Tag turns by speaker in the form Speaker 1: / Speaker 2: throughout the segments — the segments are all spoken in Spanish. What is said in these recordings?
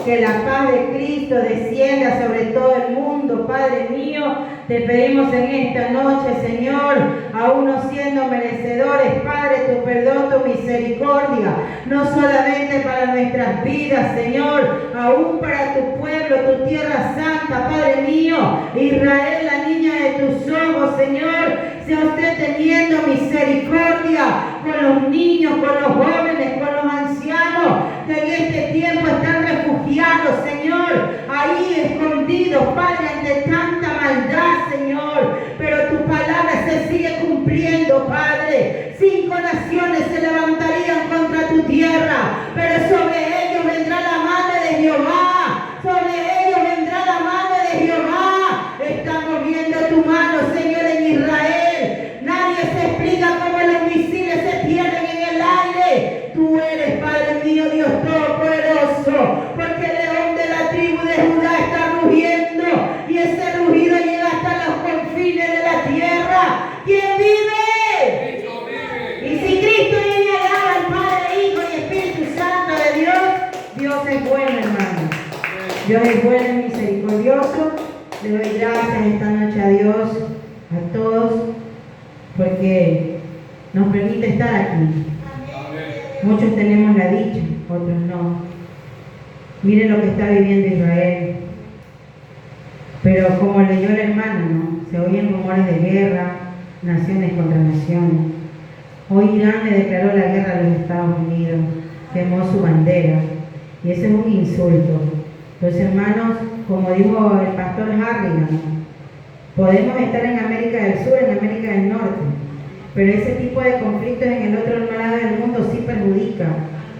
Speaker 1: que la paz de Cristo descienda sobre todo el mundo, Padre mío. Te pedimos en esta noche, Señor, aún no siendo merecedores, Padre, tu perdón, tu misericordia, no solamente para nuestras vidas, Señor, aún para tu pueblo, tu tierra santa, Padre mío, Israel, la niña de tus ojos, Señor, sea usted teniendo misericordia con los niños, con los jóvenes, con los ancianos, que en este tiempo están refugiados, Señor, ahí escondidos, Padre, ante tanta maldad, Señor, pero tu palabra se sigue cumpliendo, Padre. 5 naciones se levantarían contra tu tierra, pero sobre ellos vendrá la mano de Jehová, sobre ellos vendrá la mano de Jehová. Estamos viendo tu mano, Señor, en Israel. Nadie se explica cómo los misiles se pierden en el aire. Tú eres, Padre mío, Dios Todopoderoso, porque el león de la tribu de Judá está rugiendo, y ese rugido llega hasta los confines de la tierra. ¿Quién vive?
Speaker 2: Cristo vive.
Speaker 1: Y si Cristo vive, alaba al Padre, Hijo y Espíritu Santo de Dios. Dios es bueno, hermano. Dios es bueno y misericordioso. Le doy gracias esta noche a Dios, a todos, porque nos permite estar aquí. Muchos tenemos la dicha, otros no. Miren lo que está viviendo Israel. Pero como leyó el hermano, ¿no? Se oyen rumores de guerra, naciones contra naciones. Hoy Irán le declaró la guerra a los Estados Unidos, quemó su bandera, y eso es un insulto. Los hermanos, como dijo el pastor Harrigan, podemos estar en América del Sur, en América del Norte, pero ese tipo de conflictos en el otro lado del mundo sí perjudica,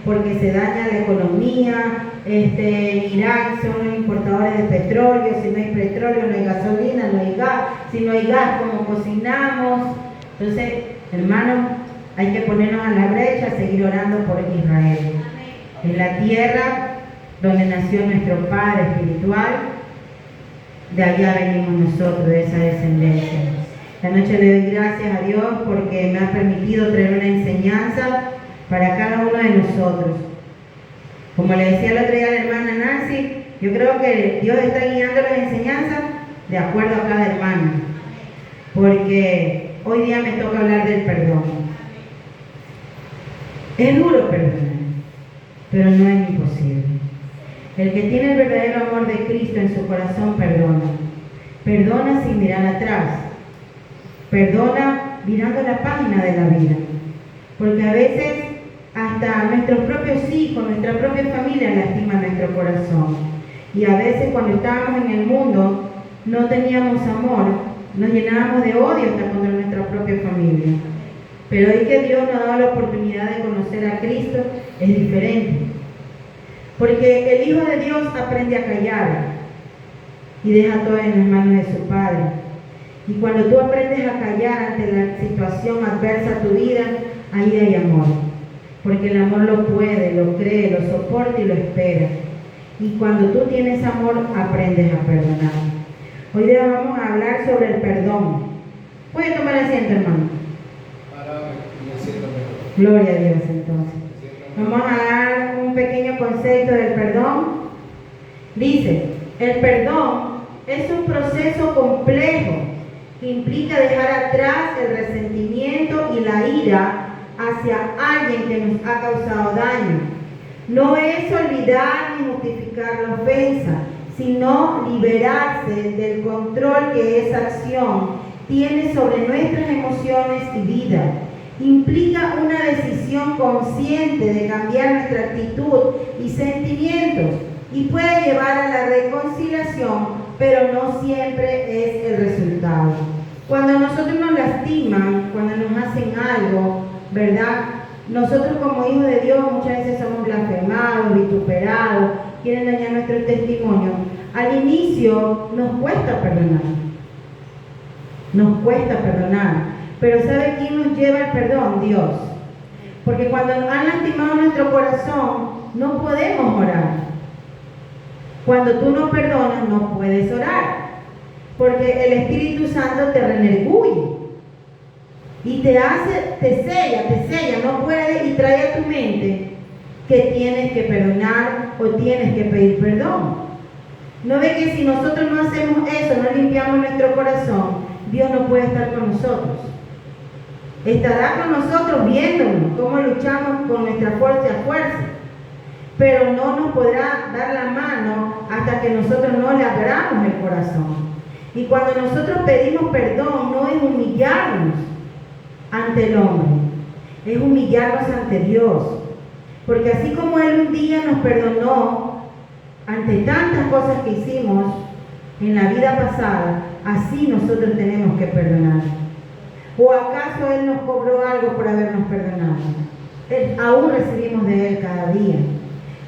Speaker 1: porque se daña la economía. En Irak son los importadores de petróleo. Si no hay petróleo, no hay gasolina, no hay gas. Si no hay gas, ¿cómo cocinamos? Entonces, hermanos, hay que ponernos a la brecha, seguir orando por Israel. En la tierra donde nació nuestro Padre espiritual, de allá venimos nosotros, de esa descendencia. Esta noche le doy gracias a Dios porque me ha permitido traer una enseñanza para cada uno de nosotros. Como le decía el otro día a la hermana Nancy, yo creo que Dios está guiando las enseñanzas de acuerdo a cada hermano, porque hoy día me toca hablar del perdón. Es duro perdonar, pero no es imposible. El que tiene el verdadero amor de Cristo en su corazón perdona. Perdona sin mirar atrás. Perdona mirando la página de la vida. Porque a veces hasta nuestros propios hijos, nuestra propia familia lastima nuestro corazón. Y a veces cuando estábamos en el mundo no teníamos amor, nos llenábamos de odio hasta contra nuestra propia familia. Pero hoy que Dios nos ha dado la oportunidad de conocer a Cristo, es diferente. Porque el Hijo de Dios aprende a callar y deja todo en las manos de su Padre. Y cuando tú aprendes a callar ante la situación adversa a tu vida, ahí hay amor. Porque el amor lo puede, lo cree, lo soporta y lo espera. Y cuando tú tienes amor, aprendes a perdonar. Hoy día vamos a hablar sobre el perdón. ¿Puede tomar asiento, hermano? Gloria a Dios, entonces. Vamos a dar un pequeño concepto del perdón. Dice, el perdón es un proceso complejo que implica dejar atrás el resentimiento y la ira hacia alguien que nos ha causado daño. No es olvidar ni justificar la ofensa, sino liberarse del control que esa acción tiene sobre nuestras emociones y vida. Implica una decisión consciente de cambiar nuestra actitud y sentimientos y puede llevar a la reconciliación, pero no siempre es el resultado. Cuando nosotros nos lastiman, cuando nos hacen algo, ¿verdad? Nosotros como hijos de Dios muchas veces somos blasfemados, vituperados, quieren dañar nuestro testimonio. Al inicio nos cuesta perdonar. Nos cuesta perdonar. Pero ¿sabe quién nos lleva al perdón? Dios. Porque cuando han lastimado nuestro corazón, no podemos orar. Cuando tú no perdonas, no puedes orar. Porque el Espíritu Santo te renerguye. Y te sella, no puedes, y trae a tu mente que tienes que perdonar o tienes que pedir perdón. ¿No ve que si nosotros no hacemos eso, no limpiamos nuestro corazón, Dios no puede estar con nosotros? Estará con nosotros viéndonos cómo luchamos con nuestra fuerza, pero no nos podrá dar la mano hasta que nosotros no le abramos el corazón. Y cuando nosotros pedimos perdón, no es humillarnos ante el hombre, es humillarnos ante Dios. Porque así como Él un día nos perdonó ante tantas cosas que hicimos en la vida pasada, así nosotros tenemos que perdonar. ¿O acaso Él nos cobró algo por habernos perdonado? Aún recibimos de Él cada día.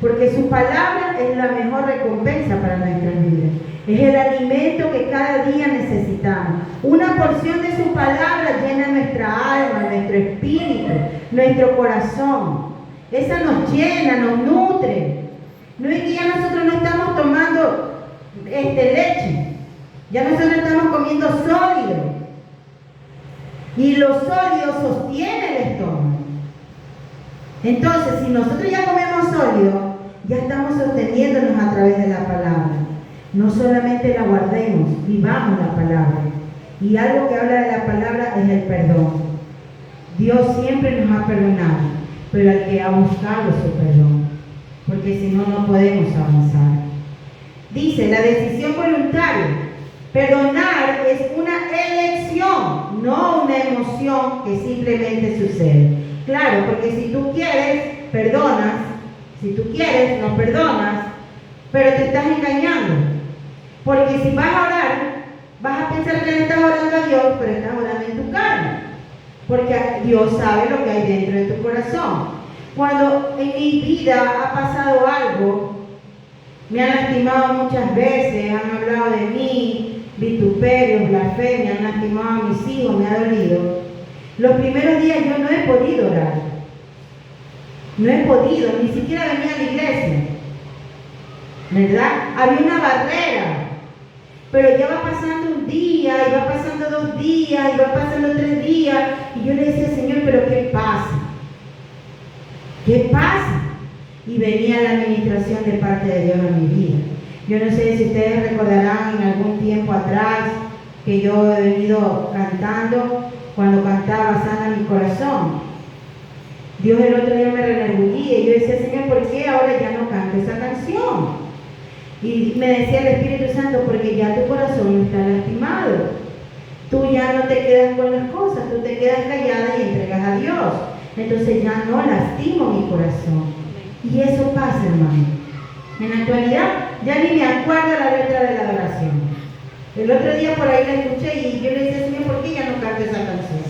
Speaker 1: Porque su palabra es la mejor recompensa para nuestras vidas. Es el alimento que cada día necesitamos. Una porción de su palabra llena nuestra alma, nuestro espíritu, nuestro corazón. Esa nos llena, nos nutre. No es que ya nosotros no estamos tomando leche. Ya nosotros estamos comiendo sólido. Y lo sólido sostiene el estómago. Entonces, si nosotros ya comemos sólido, ya estamos sosteniéndonos a través de la palabra. No solamente la guardemos, vivamos la palabra. Y algo que habla de la palabra es el perdón. Dios siempre nos ha perdonado, pero hay que buscado su perdón, porque si no, no podemos avanzar. Dice, la decisión voluntaria. Perdonar es una elección, no una emoción que simplemente sucede. Claro, porque si tú quieres, perdonas. Si tú quieres, no perdonas, pero te estás engañando. Porque si vas a orar, vas a pensar que le estás orando a Dios, pero estás orando en tu carne. Porque Dios sabe lo que hay dentro de tu corazón. Cuando en mi vida ha pasado algo, me han lastimado muchas veces, han hablado de mí, vituperios, blasfemias, han lastimado a mis hijos, me ha dolido. Los primeros días yo no he podido orar. No he podido, ni siquiera venir a la iglesia. ¿Verdad? Había una barrera. Pero ya va pasando un día, y va pasando 2 días, y va pasando 3 días. Y yo le decía, Señor, ¿pero qué pasa? ¿Qué pasa? Y venía la administración de parte de Dios en mi vida. Yo no sé si ustedes recordarán en algún tiempo atrás que yo he venido cantando, cuando cantaba Sana mi corazón. Dios el otro día me redargüía y yo decía, Señor, ¿por qué ahora ya no canto esa canción? Y me decía el Espíritu Santo, porque ya tu corazón está lastimado. Tú ya no te quedas con las cosas, tú te quedas callada y entregas a Dios. Entonces ya no lastimo mi corazón. Y eso pasa, hermano. En la actualidad ya ni me acuerdo la letra de la adoración. El otro día por ahí la escuché y yo le decía, Señor, ¿por qué ya no canto esa canción?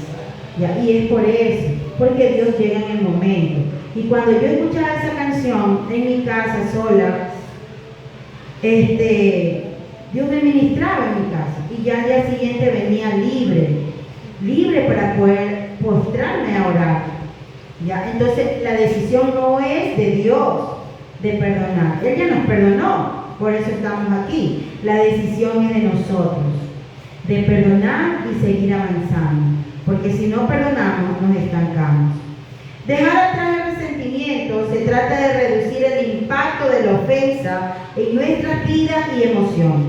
Speaker 1: Ya, y es por eso, porque Dios llega en el momento. Y cuando yo escuchaba esa canción en mi casa sola, Dios me ministraba en mi casa. Y ya al día siguiente venía libre para poder postrarme a orar. ¿Ya? Entonces la decisión no es de Dios de perdonar. Él ya nos perdonó, por eso estamos aquí. La decisión es de nosotros, de perdonar y seguir avanzando. Porque si no perdonamos, nos estancamos. Dejar atrás el resentimiento se trata de reducir el impacto de la ofensa en nuestras vidas y emociones.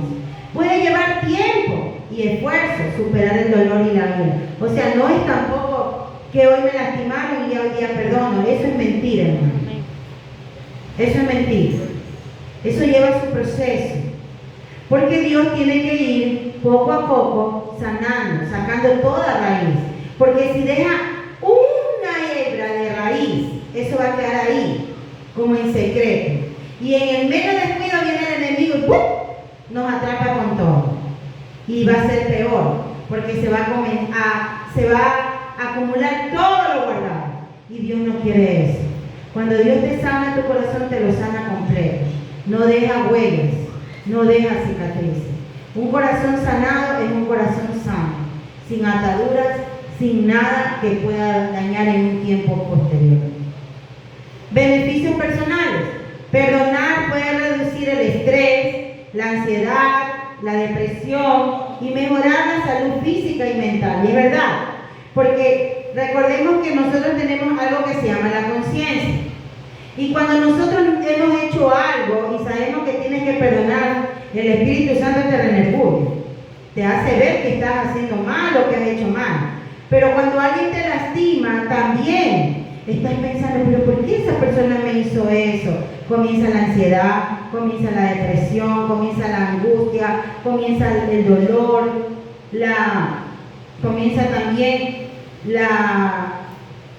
Speaker 1: Puede llevar tiempo y esfuerzo superar el dolor y la ira. O sea, no es tampoco que hoy me lastimaron y hoy día perdono. Eso es mentira, hermano. Eso es mentira. Eso lleva su proceso. Porque Dios tiene que ir poco a poco sanando, sacando toda raíz. Porque si deja una hebra de raíz, eso va a quedar ahí, como en secreto. Y en el menos descuido viene el enemigo y ¡pum!, nos atrapa con todo. Y va a ser peor, porque se va a acumular todo lo guardado. Y Dios no quiere eso. Cuando Dios te sana tu corazón, te lo sana completo. No deja huellas, no deja cicatrices. Un corazón sanado es un corazón sano, sin ataduras, sin nada que pueda dañar en un tiempo posterior. Beneficios personales. Perdonar puede reducir el estrés, la ansiedad, la depresión y mejorar la salud física y mental. Y es verdad, porque recordemos que nosotros tenemos algo que se llama la conciencia. Y cuando nosotros hemos hecho algo y sabemos que tienes que perdonar, el Espíritu Santo te redarguye. Te hace ver que estás haciendo mal o que has hecho mal. Pero cuando alguien te lastima, también estás pensando, pero ¿por qué esa persona me hizo eso? Comienza la ansiedad, comienza la depresión, comienza la angustia, comienza el dolor, comienza también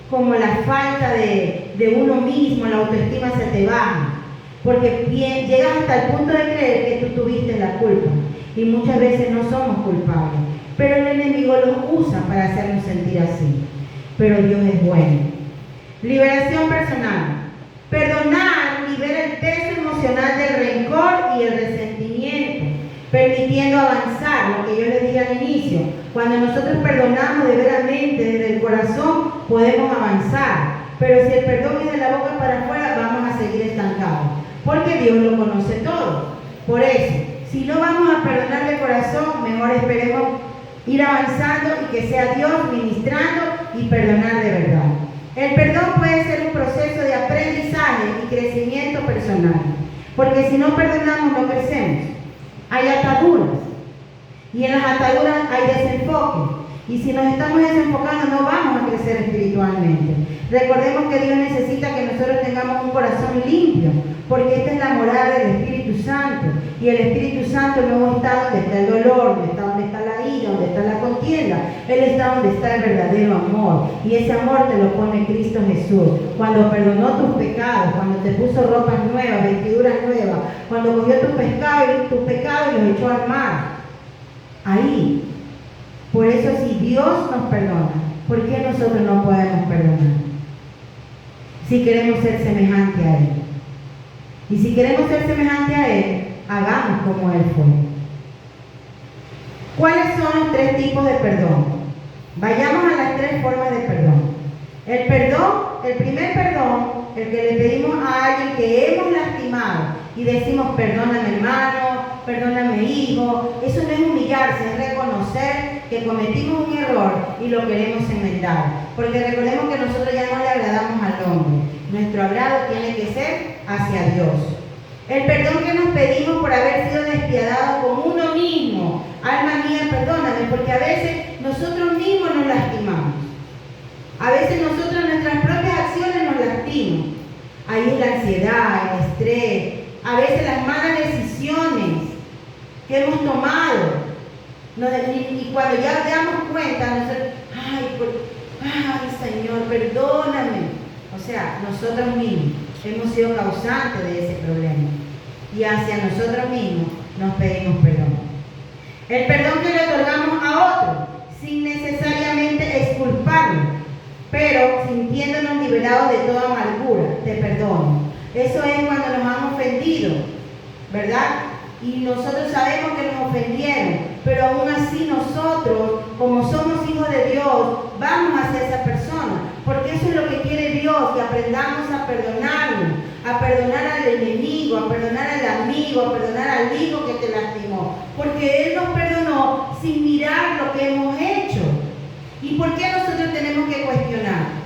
Speaker 1: como la falta de uno mismo, la autoestima se te baja. Porque llegas hasta el punto de creer que tú tuviste la culpa. Y muchas veces no somos culpables. Pero el enemigo los usa para hacernos sentir así. Pero Dios es bueno. Liberación personal. Perdonar libera el peso emocional del rencor y el resentimiento, permitiendo avanzar, lo que yo les dije al inicio. Cuando nosotros perdonamos de veramente, desde el corazón, podemos avanzar. Pero si el perdón es de la boca para afuera, vamos a seguir estancados. Porque Dios lo conoce todo. Por eso, si no vamos a perdonar de corazón, mejor esperemos ir avanzando y que sea Dios ministrando y perdonar de verdad. El perdón puede ser un proceso de aprendizaje y crecimiento personal, porque si no perdonamos no crecemos. Hay ataduras y en las ataduras hay desenfoque, y si nos estamos desenfocando no vamos a crecer espiritualmente. Recordemos que Dios necesita que nosotros tengamos un corazón limpio, porque esta es la morada del Espíritu Santo, y el Espíritu Santo no está donde está el dolor, donde está la ira, donde está la contienda. Él está donde está el verdadero amor, y ese amor te lo pone Cristo Jesús. Cuando perdonó tus pecados, cuando te puso ropas nuevas, vestiduras nuevas, cuando cogió tus pecados y los echó al mar. Ahí. Por eso, si Dios nos perdona, ¿por qué nosotros no podemos perdonar? Si queremos ser semejante a Él. Y si queremos ser semejante a Él, hagamos como Él fue. ¿Cuáles son los 3 tipos de perdón? Vayamos a las 3 formas de perdón. El primer perdón, el que le pedimos a alguien que hemos lastimado y decimos, perdóname hermano, perdóname hijo. Eso no es humillarse, es reconocer que cometimos un error y lo queremos enmendar. Porque recordemos que nosotros ya no le agradamos al hombre. Nuestro agrado tiene que ser hacia Dios. El perdón que nos pedimos por haber sido despiadados con uno mismo. Alma mía, perdóname, porque a veces nosotros mismos nos lastimamos. A veces nosotros nuestras propias acciones nos lastimamos. Ahí es la ansiedad, el estrés, a veces las malas decisiones que hemos tomado. Y cuando ya damos cuenta, nosotros, ay Señor, perdóname. O sea, nosotros mismos hemos sido causantes de ese problema. Y hacia nosotros mismos nos pedimos perdón. El perdón que le otorgamos a otro, sin necesariamente exculparlo, pero sintiéndonos liberados de toda amargura. Te perdono. Eso es cuando nos han ofendido, ¿verdad? Y nosotros sabemos que nos ofendieron, pero aún así nosotros, como somos hijos de Dios, vamos hacia esa persona, porque eso es lo que quiere Dios, que aprendamos a perdonarlo, a perdonar al enemigo, a perdonar al amigo, a perdonar al hijo que te lastimó, porque Él nos perdonó sin mirar lo que hemos hecho. ¿Y por qué nosotros tenemos que cuestionar?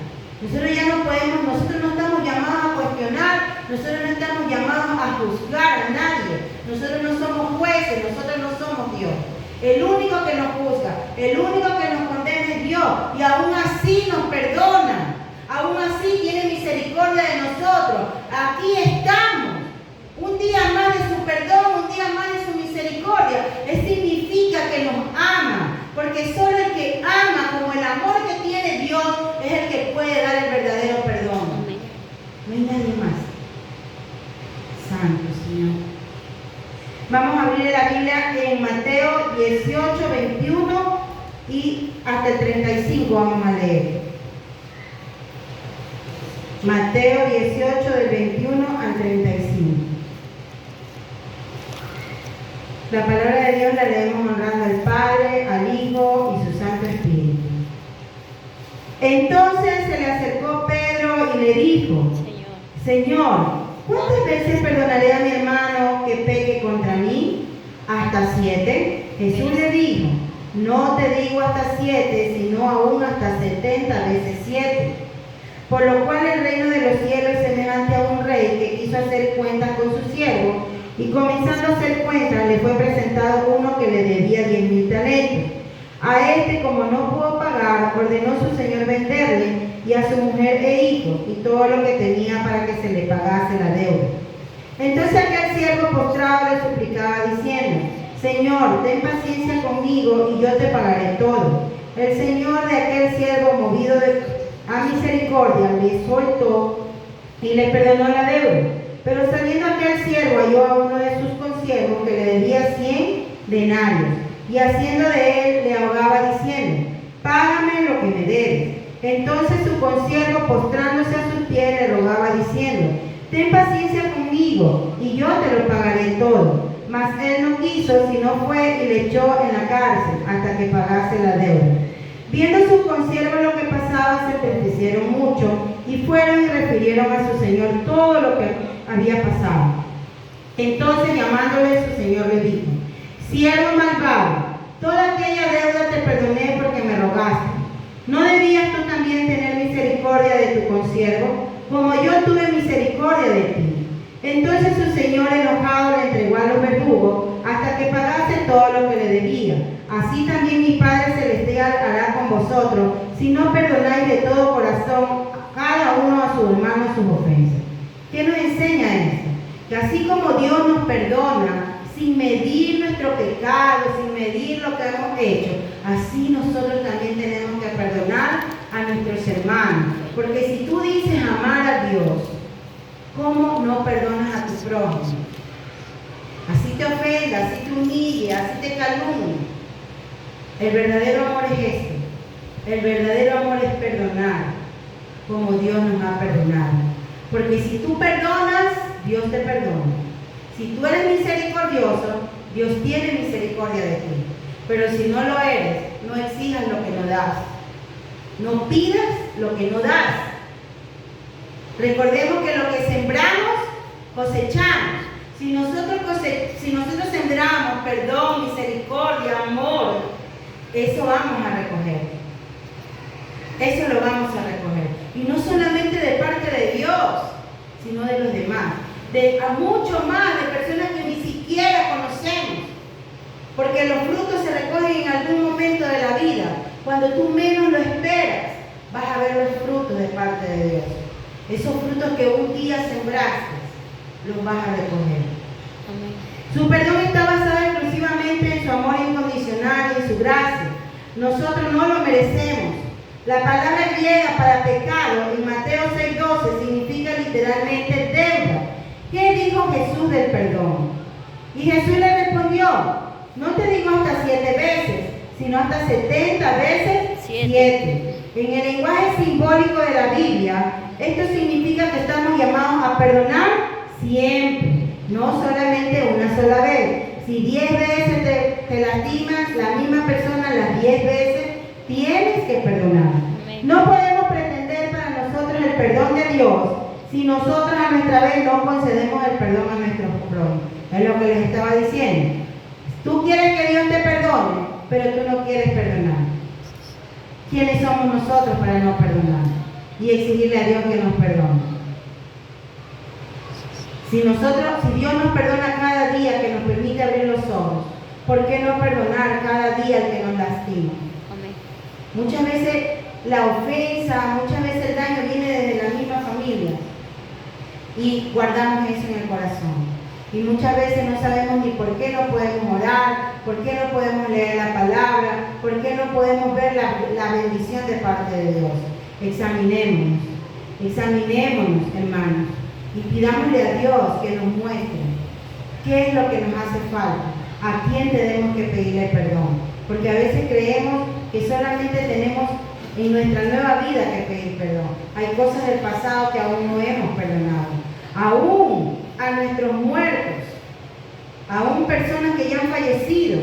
Speaker 1: Nosotros ya no podemos, nosotros no estamos llamados a cuestionar, nosotros no estamos llamados a juzgar a nadie, nosotros no somos jueces, nosotros no somos Dios. El único que nos juzga, el único que nos condena es Dios, y aún así nos perdona, aún así tiene misericordia de nosotros. Aquí estamos, un día más de su perdón, un día más de su misericordia. Eso significa que nos ama, porque solo el que ama como el amor que tiene Dios es el que puede dar el verdadero perdón. No hay nadie más. Santo Señor. Vamos a abrir la Biblia en Mateo 18, 21 y hasta el 35 vamos a leer. Mateo 18 del 21 al 35. La palabra de Dios la leemos honrando al Padre, al Hijo y su Santo Espíritu. Entonces se le acercó Pedro y le dijo, Señor, ¿cuántas veces perdonaré a mi hermano que peque contra mí? ¿Hasta 7? Jesús le dijo, no te digo hasta 7, sino aún hasta 70 veces 7. Por lo cual el reino de los cielos es semejante a un rey que quiso hacer cuentas con su siervo, y comenzando a hacer cuentas le fue presentado uno que le debía 10.000 talentos. A este, como no pudo pagar, ordenó su señor venderle y a su mujer e hijos y todo lo que tenía para que se le pagase la deuda. Entonces aquel siervo postrado le suplicaba diciendo: Señor, ten paciencia conmigo y yo te pagaré todo. El señor de aquel siervo, movido a misericordia, le soltó y le perdonó la deuda. Pero saliendo aquel siervo halló a uno de sus consiervos que le debía 100 denarios, y haciendo de él le ahogaba diciendo: Págame lo que me debes. Entonces su consiervo, postrándose a sus pies, le rogaba diciendo: Ten paciencia conmigo y yo te lo pagaré todo. Mas él no quiso, sino fue y le echó en la cárcel hasta que pagase la deuda. Viendo sus consiervos lo que pasaba, se entristecieron mucho y fueron y refirieron a su señor todo lo que había pasado. Entonces, llamándole, su señor le dijo: Siervo malvado, toda aquella deuda te perdoné porque me rogaste. ¿No debías tú también tener misericordia de tu consiervo, como yo tuve misericordia de ti? Entonces su señor, enojado, le entregó a los verdugos hasta que pagase todo lo que le debía. Así también mi Padre Celestial hará con vosotros, si no perdonáis de todo corazón cada uno a su hermano sus ofensas. ¿Qué nos enseña esto? Que así como Dios nos perdona, sin medir nuestro pecado, sin medir lo que hemos hecho, así nosotros también tenemos que perdonar a nuestros hermanos. Porque si tú dices amar a Dios, ¿cómo no perdonas a tu prójimo? Así te ofenda, así te humille, así te calumnie. El verdadero amor es esto. El verdadero amor es perdonar como Dios nos ha perdonado. Porque si tú perdonas, Dios te perdona. Si tú eres misericordioso, Dios tiene misericordia de ti. Pero si no lo eres, no exijas lo que no das. No pidas lo que no das. Recordemos que lo que sembramos, cosechamos. Si nosotros sembramos perdón, misericordia, amor, eso vamos a recoger. Eso lo vamos a recoger. Y no solamente de parte de Dios, sino de los demás. A mucho más de personas que ni siquiera conocemos. Porque los frutos se recogen en algún momento de la vida. Cuando tú menos lo esperas, vas a ver los frutos de parte de Dios. Esos frutos que un día sembraste, los vas a recoger. Amén. Su perdón está basado exclusivamente en su amor incondicional y en su gracia. Nosotros no lo merecemos. La palabra griega para pecado en Mateo 6:12 significa literalmente deuda. ¿Qué dijo Jesús del perdón? Y Jesús le respondió: no te digo hasta 7 veces, sino hasta 70 veces 7. En el lenguaje simbólico de la Biblia, esto significa que estamos llamados a perdonar siempre, no solamente una sola vez. Si 10 veces te lastimas, la misma persona las 10 veces tienes que perdonar. No podemos pretender para nosotros el perdón de Dios si nosotros a nuestra vez no concedemos el perdón a nuestros prójimos. Es lo que les estaba diciendo. Tú quieres que Dios te perdone, pero tú no quieres perdonar. ¿Quiénes somos nosotros para no perdonar y exigirle a Dios que nos perdone? Si Dios nos perdona cada día, que nos permite abrir los ojos, ¿por qué no perdonar cada día al que nos lastima? Amén. Muchas veces la ofensa, muchas veces el daño viene desde la misma familia y guardamos eso en el corazón. Y muchas veces no sabemos ni por qué no podemos orar, por qué no podemos leer la palabra, por qué no podemos ver la bendición de parte de Dios. Examinémonos, hermanos, y pidámosle a Dios que nos muestre qué es lo que nos hace falta, a quién tenemos que pedirle perdón. Porque a veces creemos que solamente tenemos en nuestra nueva vida que pedir perdón. Hay cosas del pasado que aún no hemos perdonado. Aún a nuestros muertos, aún personas que ya han fallecido,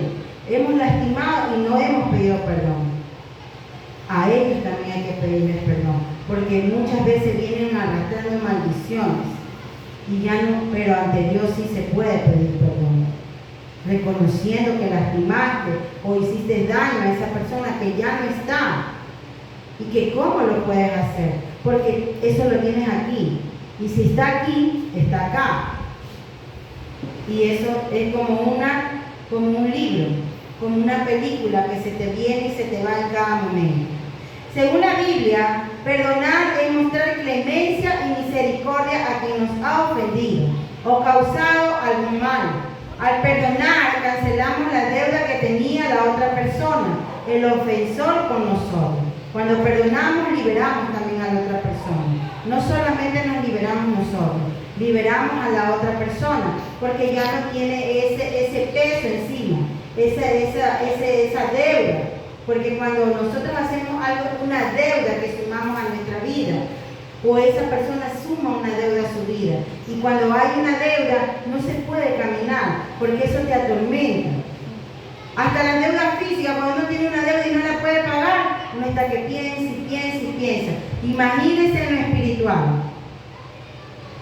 Speaker 1: hemos lastimado y no hemos pedido perdón. A ellos también hay que pedirles perdón, porque muchas veces vienen arrastrando maldiciones y ya no, pero ante Dios sí se puede pedir perdón, reconociendo que lastimaste o hiciste daño a esa persona que ya no está y que cómo lo puedes hacer, porque eso lo tienes aquí. Y si está aquí, está acá. Y eso es como un libro, como una película que se te viene y se te va en cada momento. Según la Biblia, perdonar es mostrar clemencia y misericordia a quien nos ha ofendido o causado algún mal. Al perdonar, cancelamos la deuda que tenía la otra persona, el ofensor con nosotros. Cuando perdonamos, liberamos también a la otra persona. No solamente nos liberamos nosotros, liberamos a la otra persona, porque ya no tiene ese peso encima, esa deuda. Porque cuando nosotros hacemos algo, una deuda que sumamos a nuestra vida, o esa persona suma una deuda a su vida, y cuando hay una deuda no se puede caminar, porque eso te atormenta. Hasta la deuda física, cuando uno tiene una deuda y no la puede pagar, uno está que piensa y piensa y piensa. Imagínense en lo espiritual.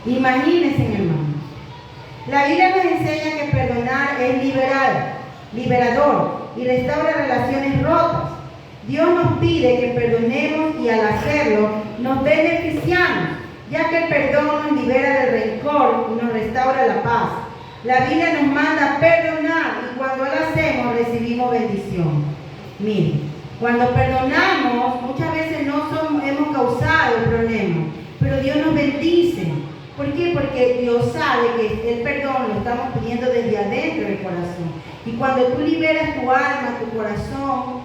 Speaker 1: Imagínense, hermanos. La Biblia nos enseña que perdonar es liberador y restaura relaciones rotas. Dios nos pide que perdonemos y al hacerlo nos beneficiamos, ya que el perdón nos libera del rencor y nos restaura la paz. La Biblia nos manda a perdonar y cuando lo hacemos recibimos bendición. Miren, cuando perdonamos muchas veces no hemos causado el problema, pero Dios nos bendice. ¿Por qué? Porque Dios sabe que el perdón lo estamos pidiendo desde adentro del corazón. Y cuando tú liberas tu alma, tu corazón,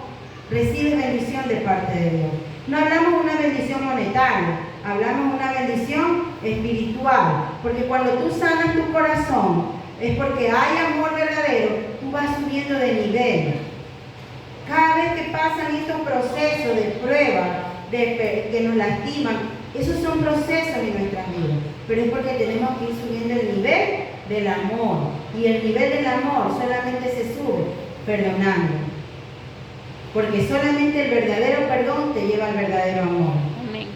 Speaker 1: recibes bendición de parte de Dios. No hablamos de una bendición monetaria, hablamos de una bendición espiritual. Porque cuando tú sanas tu corazón, es porque hay amor verdadero, tú vas subiendo de nivel. Cada vez que pasan estos procesos de prueba, que nos lastiman, esos son procesos en nuestras vidas. Pero es porque tenemos que ir subiendo el nivel del amor. Y el nivel del amor solamente se sube perdonando. Porque solamente el verdadero perdón te lleva al verdadero amor. Amén.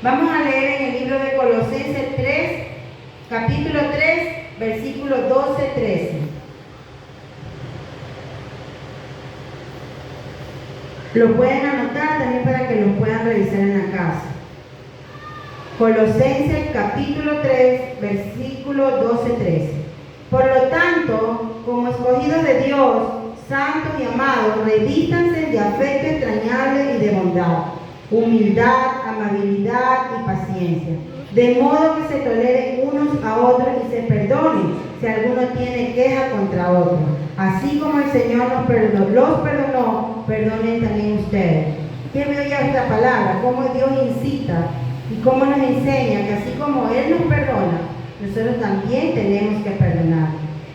Speaker 1: Vamos a leer en el libro de Colosenses 3, capítulo 3, versículos 12-13. Lo pueden anotar también para que lo puedan revisar en la casa. Colosenses capítulo 3, versículo 12-13. Por lo tanto, como escogidos de Dios, santos y amados, revístanse de afecto entrañable y de bondad, humildad, amabilidad y paciencia, de modo que se toleren unos a otros y se perdonen si alguno tiene queja contra otro. Así como el Señor los perdonó, perdonen también ustedes. ¿Qué me oye esta palabra? Cómo Dios incita y cómo nos enseña que así como Él nos perdona, nosotros también tenemos que perdonar.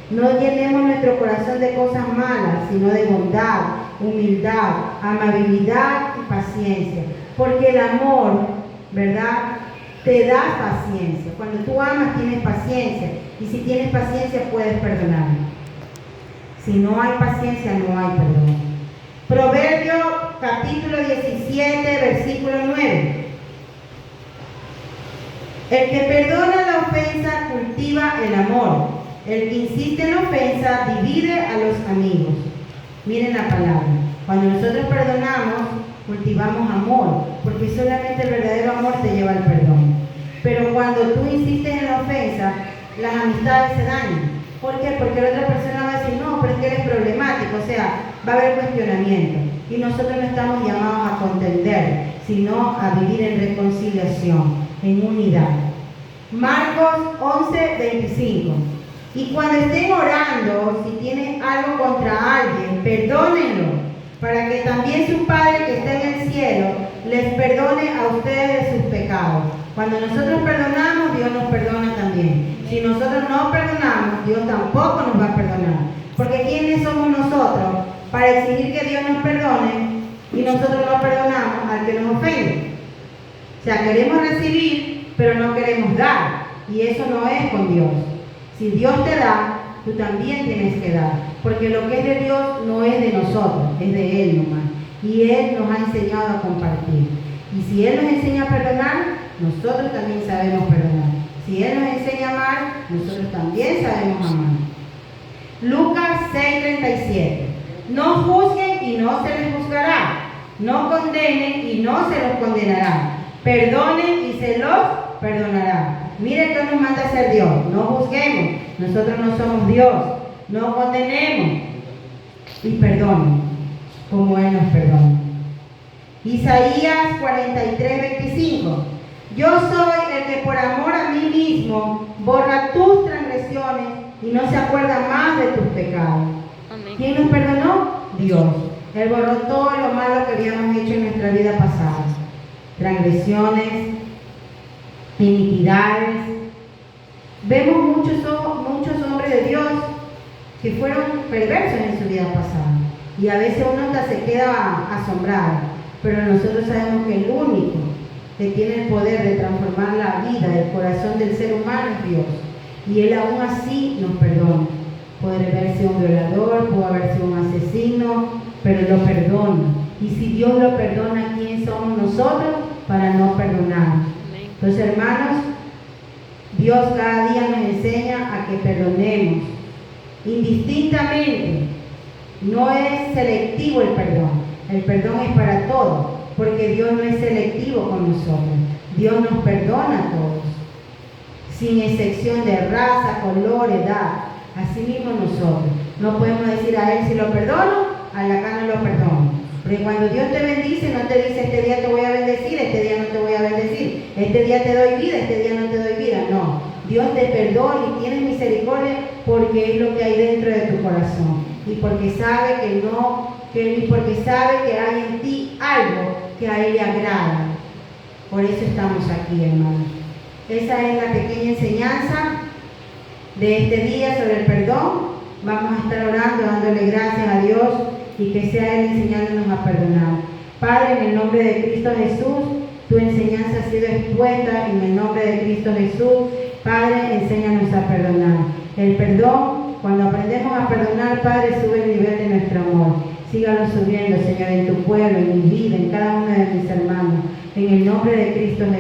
Speaker 1: No llenemos nuestro corazón de cosas malas, sino de bondad, humildad, amabilidad y paciencia. Porque el amor, ¿verdad?, te da paciencia. Cuando tú amas, tienes paciencia. Y si tienes paciencia, puedes perdonar. Si no hay paciencia, no hay perdón. Proverbios capítulo 17, versículo 9. El que perdona la ofensa cultiva el amor. El que insiste en la ofensa divide a los amigos. Miren la palabra. Cuando nosotros perdonamos, cultivamos amor, porque solamente el verdadero amor te lleva al perdón. Pero cuando tú insistes en la ofensa, las amistades se dañan. ¿Por qué? Porque la otra persona va a decir, no, pero es que eres problemático, o sea, va a haber cuestionamiento. Y nosotros no estamos llamados a contender, sino a vivir en reconciliación, en unidad. Marcos 11:25. Y cuando estén orando, si tienen algo contra alguien, perdónenlo, para que también su Padre que está en el cielo les perdone a ustedes de sus pecados. Cuando nosotros perdonamos, Dios nos perdona también. Si nosotros no perdonamos, Dios tampoco nos va a perdonar. Porque ¿quiénes somos nosotros para exigir que Dios nos perdone y nosotros no perdonamos al que nos ofende? O sea, queremos recibir, pero no queremos dar. Y eso no es con Dios. Si Dios te da, tú también tienes que dar. Porque lo que es de Dios no es de nosotros, es de Él nomás. Y Él nos ha enseñado a compartir. Y si Él nos enseña a perdonar, nosotros también sabemos perdonar. Si Él nos enseña a amar, nosotros también sabemos amar. Lucas 6:37. No juzguen y no se les juzgará. No condenen y no se los condenará. Perdonen y se los perdonará. Mire que nos manda a hacer Dios. No juzguemos. Nosotros no somos Dios. No condenemos. Y perdonen como Él nos perdona. Isaías 43:25. Yo soy el que por amor a mí mismo borra tus transgresiones y no se acuerda más de tus pecados.
Speaker 2: Amén.
Speaker 1: ¿Quién nos perdonó? Dios. Él borró todo lo malo que habíamos hecho en nuestra vida pasada. Transgresiones, iniquidades. Vemos muchos hombres de Dios que fueron perversos en su vida pasada. Y a veces uno hasta se queda asombrado. Pero nosotros sabemos que el único que tiene el poder de transformar la vida, el corazón del ser humano es Dios. Y Él aún así nos perdona. Puede haber sido un violador, puede haber sido un asesino, pero lo perdona. Y si Dios lo perdona, ¿quién somos nosotros para no perdonar? Entonces, hermanos, Dios cada día nos enseña a que perdonemos indistintamente. No es selectivo el perdón. El perdón es para todos, porque Dios no es selectivo con nosotros. Dios nos perdona a todos, sin excepción de raza, color, edad. Así mismo nosotros. No podemos decir a Él si lo perdono, a la acá no lo perdono. Porque cuando Dios te bendice, no te dice este día te voy a bendecir, este día no te voy a bendecir, este día te doy vida, este día no te doy vida. No, Dios te perdona y tiene misericordia porque es lo que hay dentro de tu corazón. Y porque sabe porque sabe que hay en ti algo que a Él le agrada. Por eso estamos aquí, hermanos. Esa es la pequeña enseñanza de este día sobre el perdón. Vamos a estar orando, dándole gracias a Dios y que sea Él enseñándonos a perdonar. Padre, en el nombre de Cristo Jesús, tu enseñanza ha sido expuesta en el nombre de Cristo Jesús. Padre, enséñanos a perdonar. El perdón, cuando aprendemos a perdonar, Padre, sube el nivel de nuestro amor. Sígalo subiendo, Señor, en tu pueblo, en mi vida, en cada uno de mis hermanos. En el nombre de Cristo Jesús.